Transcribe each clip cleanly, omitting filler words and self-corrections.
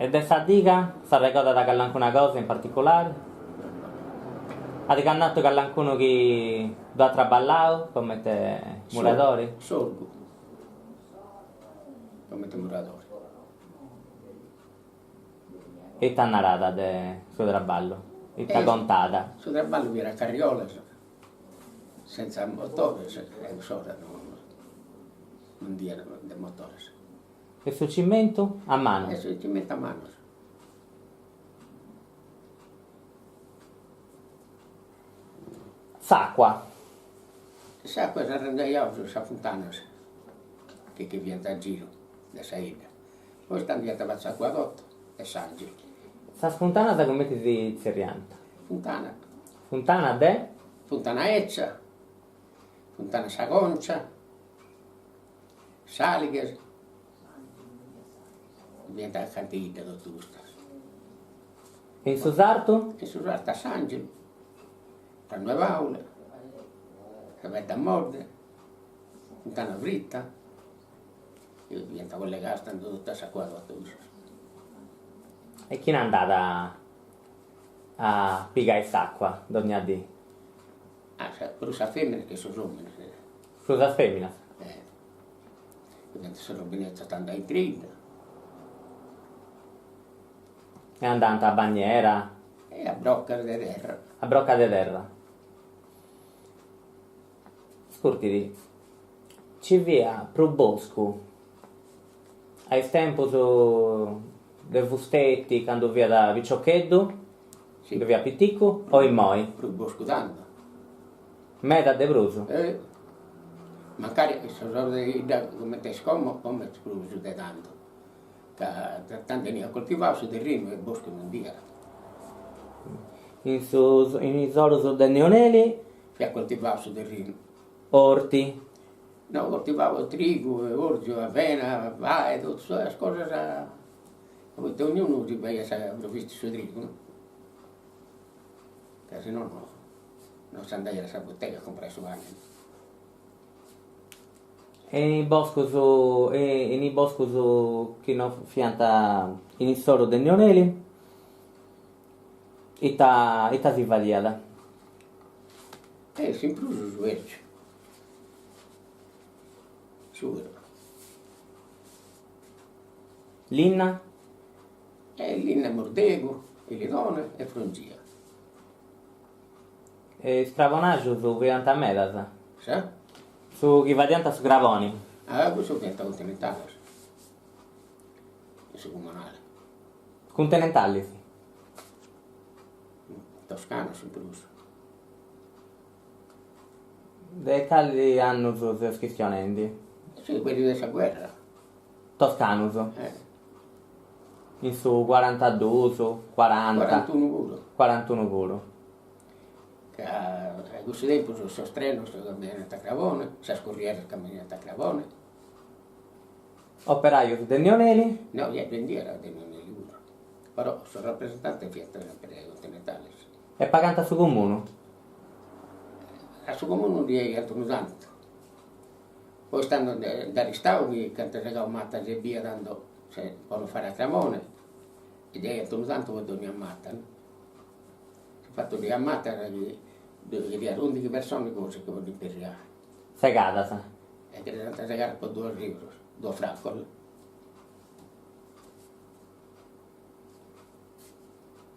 E de sa dica, sa ricorda da qualcuna cosa in particolare? Avete cannato qualcuno che ha traballato come te muratori? Sorgo. Come te muratori. E t'ha narrata de suo traballo? E t'ha contata? Sul traballo era carriola, senza motore, non dire del motore. E sul cimento? A mano? E ci mette a mano. S'acqua? S'acqua si arrendaiava sulla fontana che viene da giro, da saida. Poi stanno dietro l'acquedotto e Sangi. Sa spuntana da come ti si zerrianta? Fontana. Fontana de? Fontana Eccia, Fontana Sagoncia, Salighe, diventa cantina da tutto. E in su sarto? E su Rasta Sangi, a Nuova Aula, Ravetta Morde, Fontana Vritta, e diventa collegata stando tutta questa qua da tutto. E chi è andata a pigliare s'acqua, donna di? Ah, però sa femmine che sono uomini. Scusa femmina? Quindi sono robinetta stando in trina. È andata a bagniera? E a brocca di terra. A brocca di terra. Scurtiti, ci via pro bosco. Hai tempo su dei fustetti quando via da Viciocchetto? Sì. Dove via Pitticco o in Moi? Pro bosco tanto. Meta de Bruso? Magari sono come te scomo, come ci di tanto. Tanto ne ha coltivato del rino e il bosco non dia. In Isoros de Neoneli? E ha coltivato del rino. Orti? No, coltivavo trigo, orzo, avena, vai, tutte queste cose. Poi ognuno si vai a visto il suo trigo, no? Perché se no non si andava alla bottega a comprare su anni. E in bosco su che non fianta in Isoro de Neoneli? Ita si valiada. Sempre uso su erce. Su. Linna? Linna Mordego, Ilidone e Frongia. E stravonaggio su Vianta Medas? Sa? Su chi varianta su Gravoni? Questo diventa continentale. E su comunale. Continentali, sì. Toscano sempre uso. De calli hanno su schizionendi? Sì, quelli della guerra. Toscanus. In su 42, su 40. 41 pure. 41 puro. Che a questo tempo sono streno, sono camminata a Cravone, si scorriere camminata a Cravone. Operaio de Neoneli? No, io vendiera di non è libro. Però sono rappresentante fietta per i continentali. E paganta su comune? A suo comune di altro tanto. Poi stanno da restauri, che hanno regato matta e via dando, se vogliono fare a Cravone, ed è altro tanto che ogni ammatta. No? Si è fatto di ammatta di 11 persone cose che vogliono imperiare. Segata, sa. E che hanno regato per 2 euro, 2 francoli.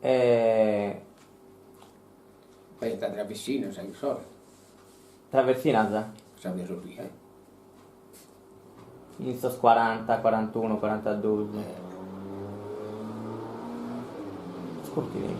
E... Poi è stata vicino, sai, solo. Traversina, sa. Sapeva via, In sos 40, 41, 42. Scurtiti.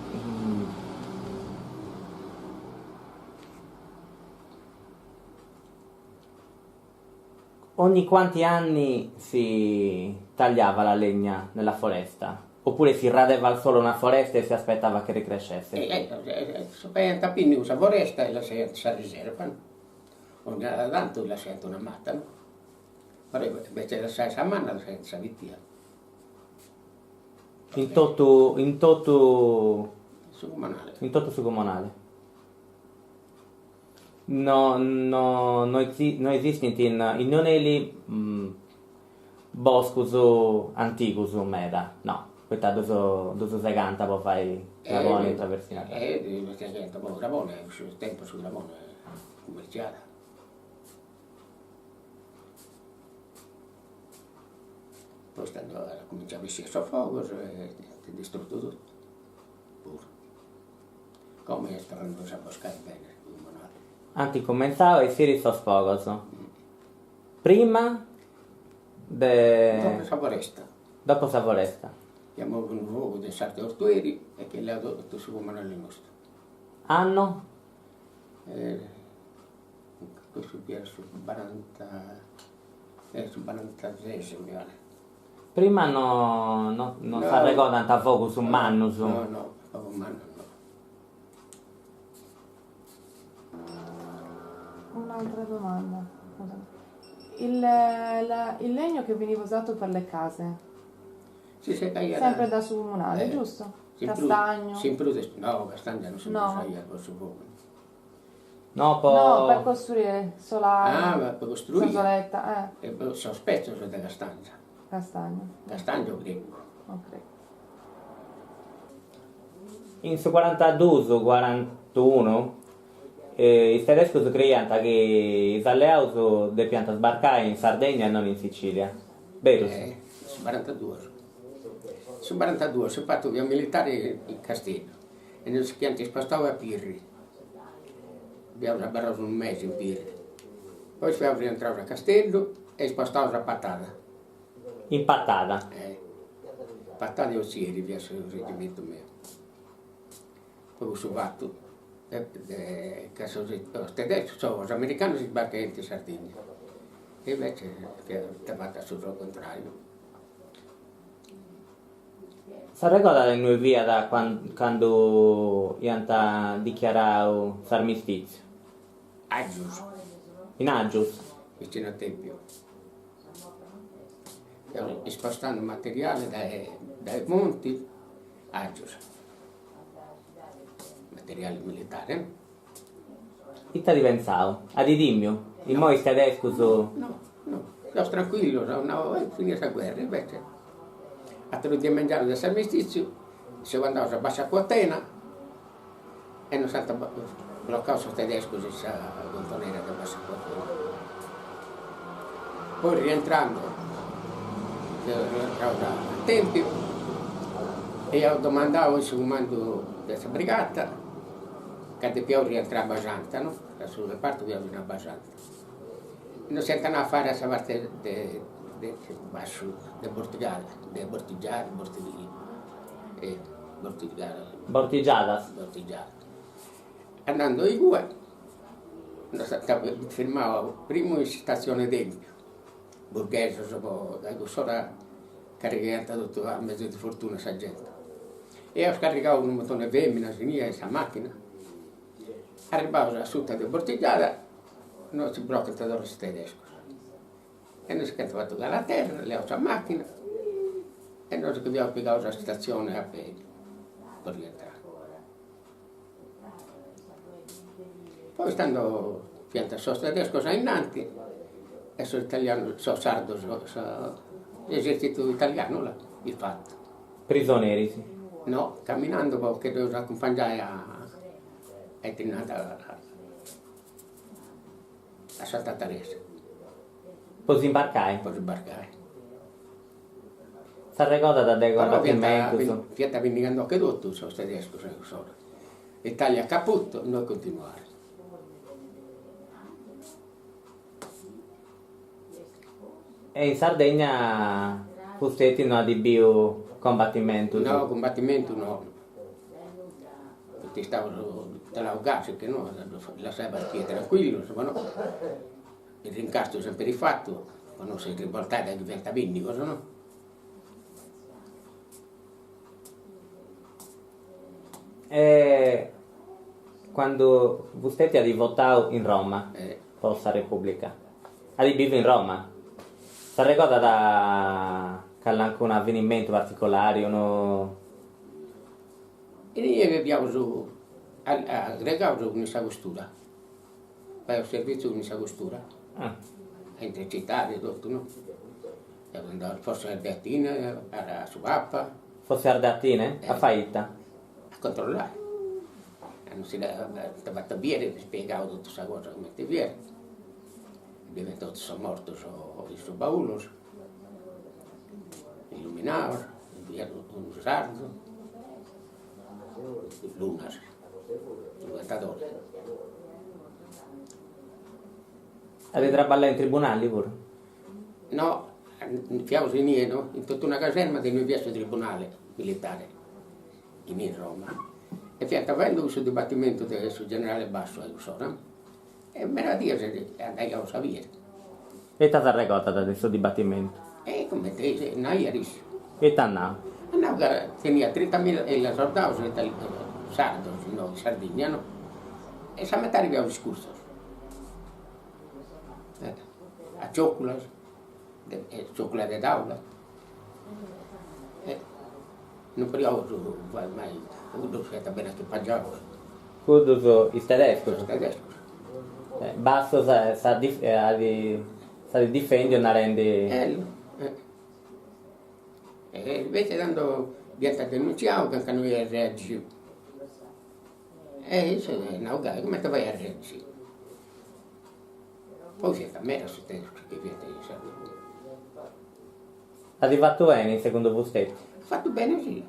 Ogni quanti anni si tagliava la legna nella foresta? Oppure si radeva solo una foresta e si aspettava che ricrescesse? Sapeva tapini usa foresta e la si riserva. Ogni tanto la sente una matta, no? Però invece la sai a mano la sente vittia. In toto Su comunale. su comunale. Non esiste in Neoneli boscus anticus meda, no. questa dove si canta, poi fai Ramone in traversina. Perché canta, poi Ramone, il tempo su Ramone commerciale. Poi cominciava a uscire soffoco e ti ha distrutto tutto. Pure. Come stavano a buscare bene il monale. Antes comenzava e si risosfogoso. Prima Dopo Savoresta. dopo Savoresta. Abbiamo un fuoco di Sarte Ortueri e che le ha detto su monale nostro. Anno? Questo qui era sul 40, sul 46 se mi pare. Prima non si ricorda tanto fuoco su Mannu. No, proprio Mannu no. Un'altra domanda. Il legno che veniva usato per le case, Si era, sempre da su comunale, giusto? Castagno? No, castagno non si usa per su fuoco. No, No, per costruire solare, Ma per costruire? soletta, Sospetto sono da castagno. castagno. Castagno greco. Ok. in su 42-41 i tedeschi creano che i alleati devono sbarcare in Sardegna e non in Sicilia. Vero? Su 42. Su 42 si è fatto via militare in Castello e non si spostava a Pirri. Abbiamo sbarrato un mese in Pirri. Poi siamo rientrati a Castello e spostati a Pattada. In Pattada. Pattada e Ossieri, via sul reggimento mio. Poi sono fatto, che gli americani si sbarcano in Sardegna. E invece è fatta sul contrario. Si ricorda del noi via da quando hanno dichiarato l'armistizio? Aggius, In Agius? vicino al Tempio. Spostando materiale dai monti a Aggius. Materiale militare. Che ti pensavo? A Didimmio? Il mo i tedeschi su... No, ero tranquillo, finire la guerra, invece a te lo di mangiare del armistizio, si andava a Bassa Quatena e non è stato bloccato tedesco si sa contonera da Bassa Quatena. Poi rientrando a Tempio e io domandavo il comando della brigata che dobbiamo rientrare a Basanta, no? Da sulla parte dobbiamo venire a Basanta. Non si andava a fare questa parte di Bortigiada, Bortigiadas. Andando in due, firmavo prima in stazione d'Empio, Borghese, solo caricata tutto a mezzo di fortuna sta gente. E ho scaricato un motore femmina a sinistra questa macchina. Arrivavo a sud di Bortigiada, non si blocca il tedesco. E noi si è fatto dalla terra, le ho la macchina e noi ci abbiamo piegato la stazione a piedi per rientrare. Poi stando pianta so tedesco sono innanti e sono italiano, so sardo, l'esercito italiano là, il fatto. Prigionieri, sì. No, camminando perché dovevo accompagnare a Trinata a Santa Teresa. Poi imbarcai. Per sbarcare. Si ricorda da dei Però combattimenti? pianta vendicando anche tutto, sono tedesco, solo. L'Italia caput, noi continuare. E in Sardegna Fustetti non ha di più combattimento? No, combattimento no. Perché stavano dall'augace che no, la sai partire tranquillo, insomma no. Il rincastro sempre rifatto, quando si riportava diventa vinni, cosa no? E quando Fustetti ha votato in Roma, Posta Repubblica, ha vive in Roma, si ricorda da anche un avvenimento particolare, uno... E noi abbiamo su, aggregato un'issa costura, fai un servizio di un'issa costura, a intercitare tutto, no? E andavo forse a Beattina, era su Appa. Fosse Ardeatine? A Faita? A controllare. Non si stava a bere, spiegavo tutta questa cosa come ti viene. Ovviamente tutti sono morti in suo baule, illuminavano, un sardo, lunas, diventatore. Avete traballato in tribunali pure? No, in Fiausi in tutta una caserma che noi abbiamo il tribunale militare in Roma. E fianco avendo questo dibattimento sul generale Basso e meraviglia se andai a sapere. E ti ha regota da questo dibattimento? E come te, non ieri. E ti ha Tenia 30.000 e la soldati sardo, no, di Sardegna, no? E sa metà arrivava discorso. A cioccolas, cioccolate d'aula. Non proviamo mai, uno si è bene che paggiavo. Kudus il tedesco? Tedesco. Basso sa difendere e non rende... E invece quando viene denunciato che noi reagiamo. E se no, come ti vai a reagire? Poi si è a me su te che viene in Sardegna. Ha fatto bene secondo voi stesso? Fatto bene sì.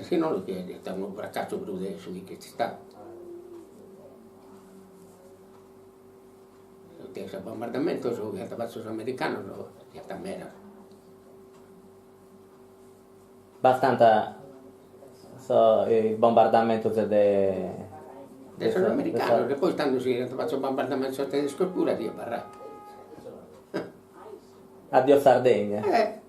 Se non lo chiede, è un braccato crude su che ci sta. Il bombardamento sul tabacco americano lo è a mera. Abbastanza il bombardamento del solo americano, e poi stando si faccio bombardamento tedesco pure di barra. Addio Sardegna.